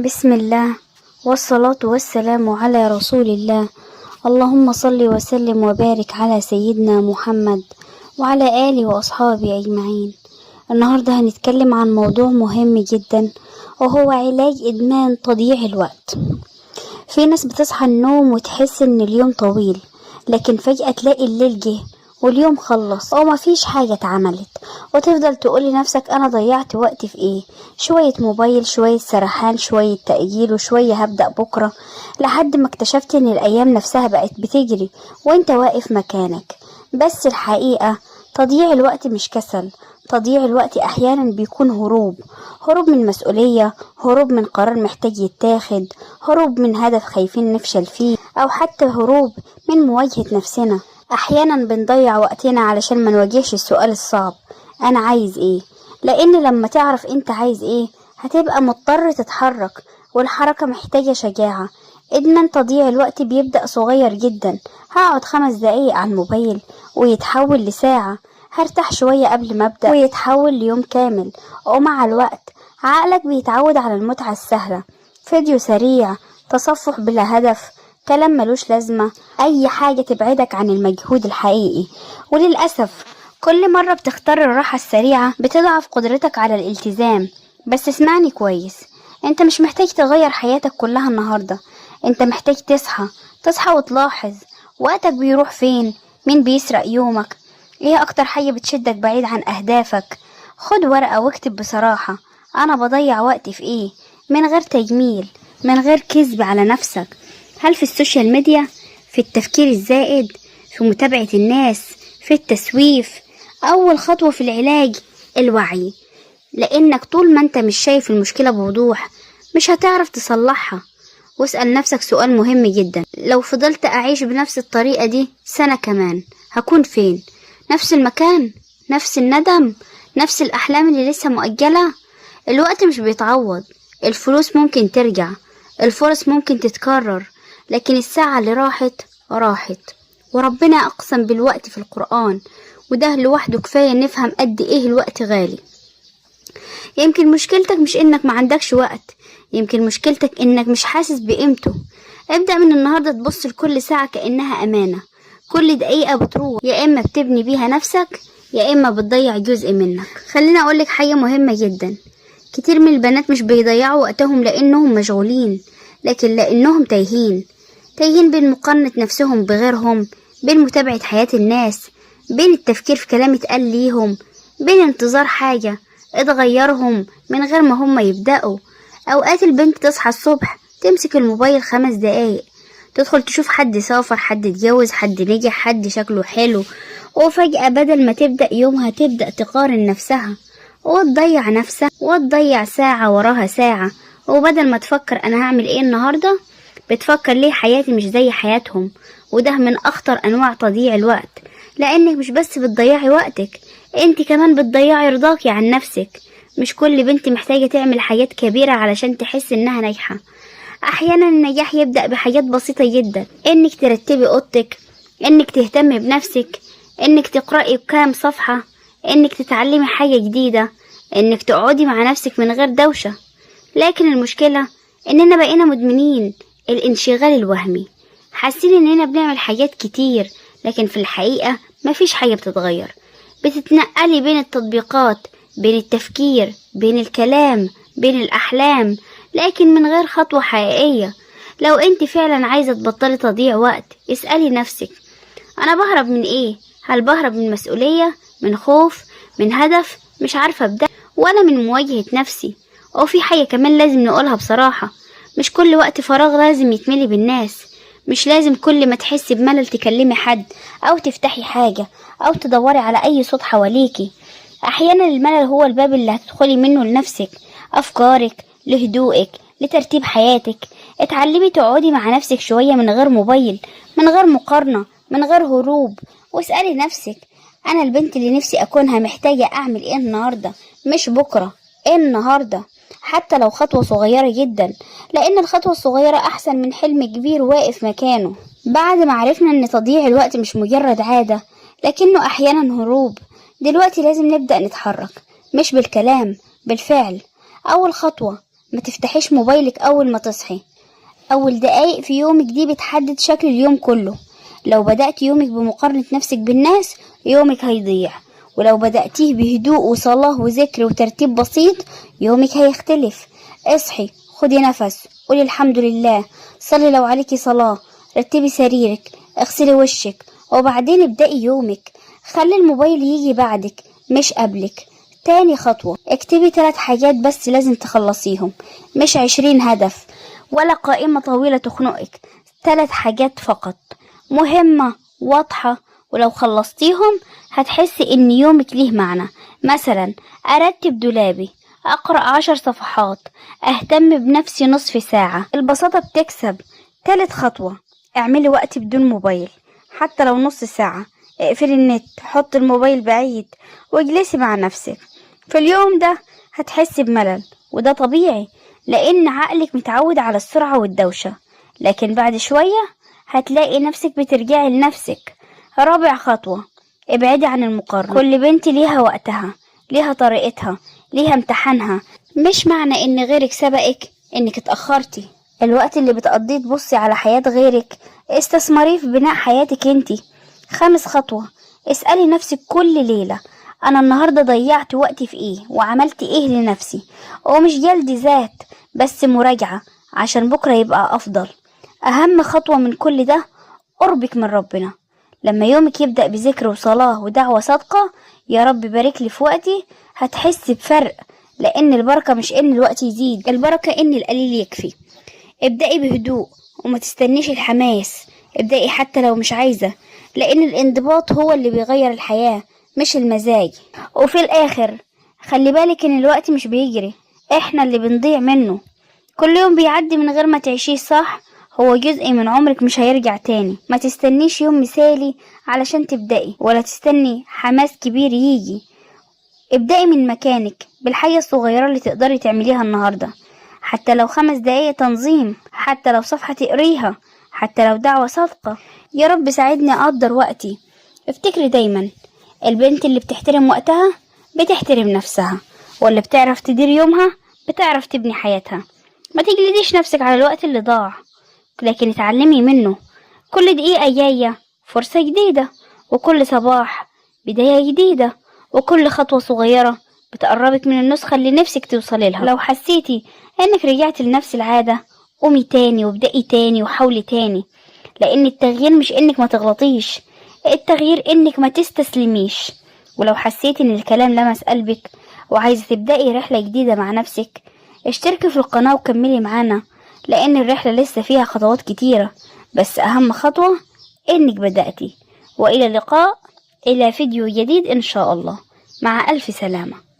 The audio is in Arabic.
بسم الله والصلاة والسلام على رسول الله. اللهم صل وسلم وبارك على سيدنا محمد وعلى آله وأصحابه أجمعين. النهاردة هنتكلم عن موضوع مهم جدا، وهو علاج إدمان تضييع الوقت. في ناس بتصحى النوم وتحس إن اليوم طويل، لكن فجأة تلاقي الليل جه واليوم خلص أو مفيش حاجة اتعملت، وتفضل تقول لنفسك أنا ضيعت وقتي في إيه؟ شوية موبايل، شوية سرحان، شوية تأجيل، وشوية هبدأ بكرة، لحد ما اكتشفت إن الأيام نفسها بقت بتجري وإنت واقف مكانك. بس الحقيقة تضييع الوقت مش كسل، تضييع الوقت أحيانا بيكون هروب من مسؤولية، هروب من قرار محتاج يتاخد، هروب من هدف خايفين نفشل فيه، أو حتى هروب من مواجهة نفسنا. أحيانا بنضيع وقتنا علشان ما نواجهش السؤال الصعب، أنا عايز إيه؟ لأن لما تعرف أنت عايز إيه هتبقى مضطر تتحرك، والحركة محتاجة شجاعة. إدمان تضييع الوقت بيبدأ صغير جدا، هقعد 5 دقايق على الموبايل ويتحول لساعة، هرتاح شوية قبل ما أبدأ ويتحول ليوم كامل. ومع الوقت عقلك بيتعود على المتعة السهلة، فيديو سريع، تصفح بلا هدف، كلام ملوش لازمة، أي حاجة تبعدك عن المجهود الحقيقي. وللأسف كل مرة بتختار الراحة السريعة بتضعف قدرتك على الالتزام. بس اسمعني كويس، انت مش محتاج تغير حياتك كلها النهاردة، انت محتاج تصحى وتلاحظ وقتك بيروح فين، مين بيسرق يومك، ايه اكتر حاجة بتشدك بعيد عن اهدافك. خد ورقة واكتب بصراحة، انا بضيع وقتي في ايه، من غير تجميل، من غير كذب على نفسك. هل في السوشيال ميديا، في التفكير الزائد، في متابعة الناس، في التسويف؟ أول خطوة في العلاج الوعي، لأنك طول ما أنت مش شايف المشكلة بوضوح مش هتعرف تصلحها. واسأل نفسك سؤال مهم جدا، لو فضلت أعيش بنفس الطريقة دي سنة كمان هكون فين؟ نفس المكان، نفس الندم، نفس الأحلام اللي لسه مؤجلة. الوقت مش بيتعوض، الفلوس ممكن ترجع، الفرص ممكن تتكرر، لكن الساعة اللي راحت. وربنا أقسم بالوقت في القرآن، وده لوحده كفاية نفهم قد إيه الوقت غالي. يمكن مشكلتك مش إنك ما عندكش وقت، يمكن مشكلتك إنك مش حاسس بقيمته. ابدأ من النهاردة تبص لكل ساعة كأنها أمانة، كل دقيقة بتروح يا إما بتبني بيها نفسك يا إما بتضيع جزء منك. خليني أقولك حاجة مهمة جدا، كتير من البنات مش بيضيعوا وقتهم لأنهم مشغولين، لكن لأنهم تايهين بين مقارنة نفسهم بغيرهم، بين متابعة حياة الناس، بين التفكير في كلام اتقال ليهم، بين انتظار حاجة اتغيرهم من غير ما هم يبدأوا. أوقات البنت تصحى الصبح تمسك الموبايل 5 دقايق، تدخل تشوف حد سافر، حد اتجوز، حد نجح، حد شكله حلو، وفجأة بدل ما تبدأ يومها تبدأ تقارن نفسها وتضيع نفسها وتضيع ساعة وراها ساعة. وبدل ما تفكر أنا هعمل إيه النهاردة، بتفكر ليه حياتي مش زي حياتهم. وده من أخطر أنواع تضييع الوقت، لأنك مش بس بتضيعي وقتك، انت كمان بتضيعي رضاكي عن نفسك. مش كل بنت محتاجة تعمل حاجات كبيرة علشان تحس إنها ناجحة. أحيانا النجاح يبدأ بحاجات بسيطة جدا، إنك ترتبي أوضتك، إنك تهتمي بنفسك، إنك تقرأي كام صفحة، إنك تتعلمي حاجة جديدة، إنك تقعدي مع نفسك من غير دوشة. لكن المشكلة إننا بقينا مدمنين الانشغال الوهمي، حاسين إننا بنعمل حاجات كتير، لكن في الحقيقة مفيش حاجة بتتغير. بتتنقلي بين التطبيقات، بين التفكير، بين الكلام، بين الأحلام، لكن من غير خطوة حقيقية. لو انت فعلا عايزة تبطلي تضييع وقت، اسألي نفسك، أنا بهرب من إيه؟ هل بهرب من مسؤولية، من خوف، من هدف مش عارفة أبدأ، ولا من مواجهة نفسي؟ وفي حاجة كمان لازم نقولها بصراحة، مش كل وقت فراغ لازم يتملي بالناس. مش لازم كل ما تحسي بملل تكلمي حد أو تفتحي حاجة أو تدوري على أي صوت حواليكي. أحيانا الملل هو الباب اللي هتدخلي منه لنفسك، أفكارك، لهدوءك، لترتيب حياتك. اتعلمي تقعدي مع نفسك شوية من غير موبايل، من غير مقارنة، من غير هروب، واسألي نفسك، أنا البنت اللي نفسي أكونها محتاجة أعمل إيه النهاردة، مش بكرة، إيه النهاردة، حتى لو خطوة صغيرة جدا، لأن الخطوة الصغيرة أحسن من حلم كبير واقف مكانه. بعد ما عرفنا أن تضييع الوقت مش مجرد عادة لكنه أحيانا هروب، دلوقتي لازم نبدأ نتحرك، مش بالكلام، بالفعل. أول خطوة ما تفتحيش موبايلك أول ما تصحي. أول دقايق في يومك دي بتحدد شكل اليوم كله. لو بدأت يومك بمقارنة نفسك بالناس يومك هيضيع، ولو بدأتيه بهدوء وصلاة وذكر وترتيب بسيط يومك هيختلف. اصحي، خدي نفس، قولي الحمد لله، صلي لو عليكي صلاة، رتبي سريرك، اغسلي وشك، وبعدين ابدأي يومك. خلي الموبايل يجي بعدك مش قبلك. تاني خطوة، اكتبي 3 حاجات بس لازم تخلصيهم، مش 20 هدف ولا قائمة طويلة تخنقك. 3 حاجات فقط، مهمة واضحة، ولو خلصتيهم هتحسي ان يومك ليه معنى. مثلا ارتب دولابي، اقرأ 10 صفحات، اهتم بنفسي نصف ساعة. البساطة بتكسب. تالت خطوة، اعملي وقت بدون موبايل حتى لو نص ساعة. اقفلي النت، حط الموبايل بعيد، واجلسي مع نفسك. في اليوم ده هتحسي بملل، وده طبيعي لان عقلك متعود على السرعة والدوشة، لكن بعد شوية هتلاقي نفسك بترجعي لنفسك. رابع خطوة، ابعدي عن المقارنة. كل بنت ليها وقتها، ليها طريقتها، ليها امتحانها. مش معنى ان غيرك سبقك انك اتأخرتي. الوقت اللي بتقضيه تبصي على حياة غيرك استثمريه في بناء حياتك انتي. 5 خطوة، اسألي نفسك كل ليلة، انا النهاردة ضيعت وقتي في ايه وعملت ايه لنفسي؟ ومش جلد ذات، بس مراجعة عشان بكرة يبقى افضل. اهم خطوة من كل ده قربك من ربنا. لما يومك يبدأ بذكر وصلاة ودعوة صادقة، يا رب بارك لي في وقتي، هتحس بفرق. لان البركة مش ان الوقت يزيد، البركة ان القليل يكفي. ابدأي بهدوء وما تستنيش الحماس. ابدأي حتى لو مش عايزة، لان الانضباط هو اللي بيغير الحياة مش المزاج. وفي الاخر خلي بالك ان الوقت مش بيجري، احنا اللي بنضيع منه. كل يوم بيعدي من غير ما تعيشيه صح هو جزء من عمرك مش هيرجع تاني. ما تستنيش يوم مثالي علشان تبدأي، ولا تستني حماس كبير يجي. ابدأي من مكانك بالحاجة الصغيرة اللي تقدري تعمليها النهاردة، حتى لو 5 دقايق تنظيم، حتى لو صفحة تقريها، حتى لو دعوة صادقة. يا رب ساعدني أقدر وقتي. افتكري دايما، البنت اللي بتحترم وقتها بتحترم نفسها، واللي بتعرف تدير يومها بتعرف تبني حياتها. ما تجلديش نفسك على الوقت اللي ضاع، لكن اتعلمي منه. كل دقيقة جاية فرصة جديدة، وكل صباح بداية جديدة، وكل خطوة صغيرة بتقربك من النسخة اللي نفسك توصلي لها. لو حسيتي انك رجعت لنفس العادة، قومي تاني وابدأي تاني وحاولي تاني، لان التغيير مش انك ما تغلطيش، التغيير انك ما تستسلميش. ولو حسيتي ان الكلام لمس قلبك وعايزة تبدأي رحلة جديدة مع نفسك، اشتركي في القناة وكملي معانا، لان الرحلة لسه فيها خطوات كتيرة، بس اهم خطوة انك بدأتي. والى اللقاء، الى فيديو جديد ان شاء الله، مع الف سلامة.